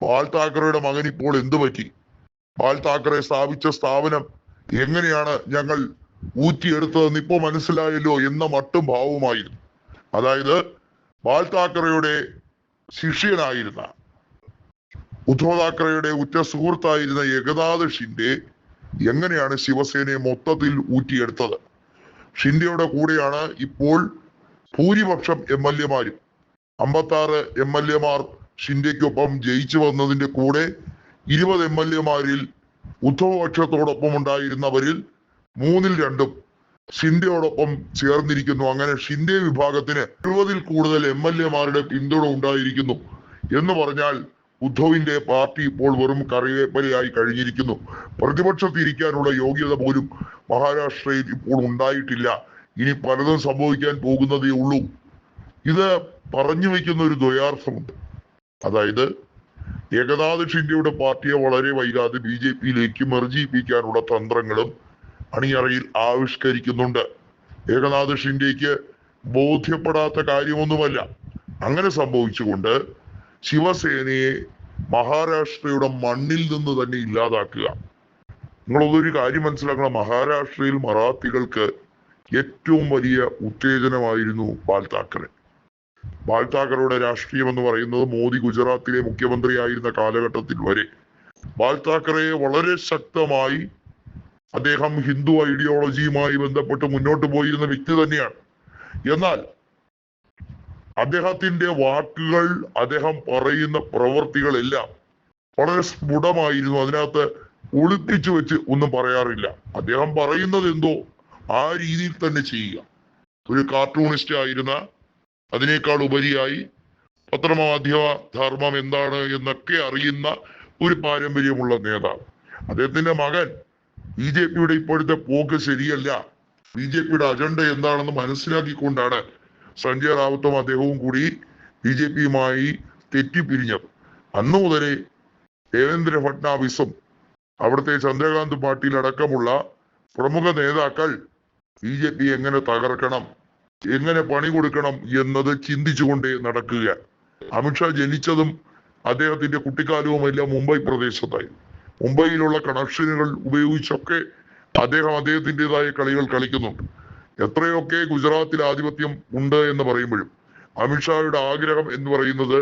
ബാൽ താക്കറയുടെ മകൻ ഇപ്പോൾ എന്തു പറ്റി? ബാൽ താക്കറെ സ്ഥാപിച്ച സ്ഥാപനം എങ്ങനെയാണ് ഞങ്ങൾ ഊറ്റിയെടുത്തതെന്ന് ഇപ്പോ മനസ്സിലായല്ലോ എന്ന മട്ടും ഭാവവുമായിരുന്നു. അതായത് ബാൽ താക്കറയുടെ ശിഷ്യനായിരുന്ന, ഉദ്ധവ് താക്കറയുടെ ഉറ്റ സുഹൃത്തായിരുന്ന ഏകനാഥ് ഷിൻഡെ എങ്ങനെയാണ് ശിവസേനയെ മൊത്തത്തിൽ ഊറ്റിയെടുത്തത്? ഷിൻഡെയുടെ കൂടെയാണ് ഇപ്പോൾ ഭൂരിപക്ഷം MLA മാരും. 56 MLA-മാർ ഷിൻഡെക്കൊപ്പം ജയിച്ചു വന്നതിന്റെ കൂടെ 20 MLA-മാരിൽ ഉദ്ധവ് പക്ഷത്തോടൊപ്പം ഉണ്ടായിരുന്നവരിൽ 2/3 ഷിൻഡെയോടൊപ്പം ചേർന്നിരിക്കുന്നു. അങ്ങനെ ഷിൻഡെ വിഭാഗത്തിന് 70-ൽ കൂടുതൽ MLA-മാരുടെ പിന്തുണ ഉണ്ടായിരിക്കുന്നു എന്ന് പറഞ്ഞാൽ ഉദ്ധവിന്റെ പാർട്ടി ഇപ്പോൾ വെറും കറിവേപ്പലയായി കഴിഞ്ഞിരിക്കുന്നു. പ്രതിപക്ഷത്തിരിക്കാനുള്ള യോഗ്യത പോലും മഹാരാഷ്ട്രയിൽ ഇപ്പോൾ ഉണ്ടായിട്ടില്ല. ഇനി പലതും സംഭവിക്കാൻ പോകുന്നതേ ഉള്ളൂ. ഇത് പറഞ്ഞു വയ്ക്കുന്ന ഒരു ദ്വയാർത്ഥമുണ്ട്. അതായത് ഏകനാഥ് ഷിൻഡെയുടെ പാർട്ടിയെ വളരെ വൈകാതെ BJP-യിലേക്ക് മെർജിപ്പിക്കാനുള്ള തന്ത്രങ്ങളും അണിയറയിൽ ആവിഷ്കരിക്കുന്നുണ്ട്. ഏകനാഥ് ഷിൻഡെക്ക് ബോധ്യപ്പെടാത്ത കാര്യമൊന്നുമല്ല. അങ്ങനെ സംഭവിച്ചുകൊണ്ട് ശിവസേനയെ മഹാരാഷ്ട്രയുടെ മണ്ണിൽ നിന്ന് തന്നെ ഇല്ലാതാക്കുക. നിങ്ങളൊരു കാര്യം മനസ്സിലാക്കണം, മഹാരാഷ്ട്രയിൽ മറാത്തികൾക്ക് ഏറ്റവും വലിയ ഉത്തേജനമായിരുന്നു ബാൽ താക്കറെ. ബാൽ താക്കറയുടെ രാഷ്ട്രീയം എന്ന് പറയുന്നത് മോദി ഗുജറാത്തിലെ മുഖ്യമന്ത്രിയായിരുന്ന കാലഘട്ടത്തിൽ വരെ ബാൽ താക്കറയെ വളരെ ശക്തമായി അദ്ദേഹം ഹിന്ദു ഐഡിയോളജിയുമായി ബന്ധപ്പെട്ട് മുന്നോട്ട് പോയിരുന്ന വ്യക്തി തന്നെയാണ്. എന്നാൽ അദ്ദേഹത്തിന്റെ വാക്കുകൾ, അദ്ദേഹം പറയുന്ന പ്രവർത്തികളെല്ലാം വളരെ സ്ഫുടമായിരുന്നു. അതിനകത്ത് ഒളിപ്പിച്ചു വെച്ച് ഒന്നും പറയാറില്ല. അദ്ദേഹം പറയുന്നത് എന്തോ ആ രീതിയിൽ തന്നെ ചെയ്യുക. ഒരു കാർട്ടൂണിസ്റ്റ് ആയിരുന്ന, അതിനേക്കാൾ ഉപരിയായി പത്രമാധ്യമ ധർമ്മം എന്താണ് എന്നൊക്കെ അറിയുന്ന ഒരു പാരമ്പര്യമുള്ള നേതാവ്. അദ്ദേഹത്തിന്റെ മകൻ BJP-യുടെ ഇപ്പോഴത്തെ പോക്ക് ശരിയല്ല, BJP-യുടെ അജണ്ട എന്താണെന്ന് മനസ്സിലാക്കിക്കൊണ്ടാണ് സഞ്ജയ് റാവത്തും അദ്ദേഹവും കൂടി BJP-യുമായി തെറ്റിപ്പിരിഞ്ഞത്. അന്നു മുതലേ ദേവേന്ദ്ര ഫട്നാവിസും അവിടുത്തെ ചന്ദ്രകാന്ത് പാട്ടീൽ അടക്കമുള്ള പ്രമുഖ നേതാക്കൾ BJP എങ്ങനെ തകർക്കണം, എങ്ങനെ പണി കൊടുക്കണം എന്നത് ചിന്തിച്ചുകൊണ്ടേ നടക്കുക. അമിത്ഷാ ജനിച്ചതും അദ്ദേഹത്തിന്റെ കുട്ടിക്കാലവും എല്ലാം മുംബൈ പ്രദേശത്തായിരുന്നു. മുംബൈയിലുള്ള കണക്ഷനുകൾ ഉപയോഗിച്ചൊക്കെ അദ്ദേഹം അദ്ദേഹത്തിൻ്റെതായ കളികൾ കളിക്കുന്നുണ്ട്. എത്രയൊക്കെ ഗുജറാത്തിൽ ആധിപത്യം ഉണ്ട് എന്ന് പറയുമ്പോഴും അമിത്ഷായുടെ ആഗ്രഹം എന്ന് പറയുന്നത്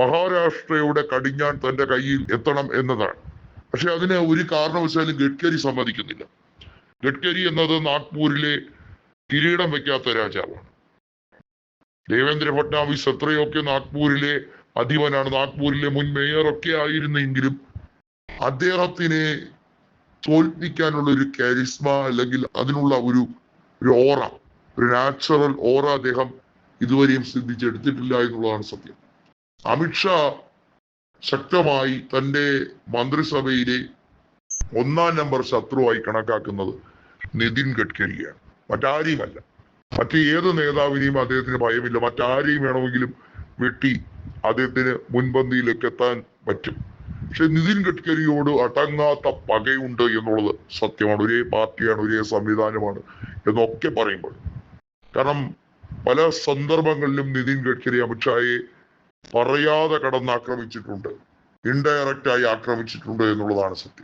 മഹാരാഷ്ട്രയുടെ കടിഞ്ഞാൺ തന്റെ കയ്യിൽ എത്തണം എന്നതാണ്. പക്ഷെ അതിന് ഒരു കാരണവശാലും ഗഡ്കരി സമ്മതിക്കുന്നില്ല. ഗഡ്കരി എന്നത് നാഗ്പൂരിലെ കിരീടം വെക്കാത്ത രാജാവാണ്. ദേവേന്ദ്ര ഫട്നാവിസ് എത്രയൊക്കെ നാഗ്പൂരിലെ അധിപനാണ്, നാഗ്പൂരിലെ മുൻ മേയറൊക്കെ ആയിരുന്നെങ്കിലും അദ്ദേഹത്തിനെ തോൽപ്പിക്കാനുള്ള ഒരു കരിസ്മ, അല്ലെങ്കിൽ അതിനുള്ള ഒരു ഓറ, ഒരു നാച്ചുറൽ ഓറ അദ്ദേഹം ഇതുവരെയും സിദ്ധിച്ചെടുത്തിട്ടില്ല എന്നുള്ളതാണ് സത്യം. അമിത്ഷാ ശക്തമായി തന്റെ മന്ത്രിസഭയിലെ 1-ാം നമ്പർ ശത്രുവായി കണക്കാക്കുന്നത് നിതിൻ ഗഡ്കരിയാണ്, മറ്റാരെയുമല്ല. മറ്റ് ഏത് നേതാവിനെയും അദ്ദേഹത്തിന് ഭയമില്ല. മറ്റാരെയും വേണമെങ്കിലും വെട്ടി അദ്ദേഹത്തിന് മുൻപന്തിയിലേക്ക് എത്താൻ പറ്റും. പക്ഷെ നിതിൻ ഗഡ്കരിയോട് അടങ്ങാത്ത പകയുണ്ട് എന്നുള്ളത് സത്യമാണ്. ഒരേ പാർട്ടിയാണ്, ഒരേ സംവിധാനമാണ് എന്നൊക്കെ പറയുമ്പോൾ, കാരണം പല സന്ദർഭങ്ങളിലും നിതിൻ ഗഡ്കരി അമിത്ഷായെ പറയാതെ കടന്നാക്രമിച്ചിട്ടുണ്ട്, ഇൻഡയറക്റ്റ് ആയി ആക്രമിച്ചിട്ടുണ്ട് എന്നുള്ളതാണ് സത്യം.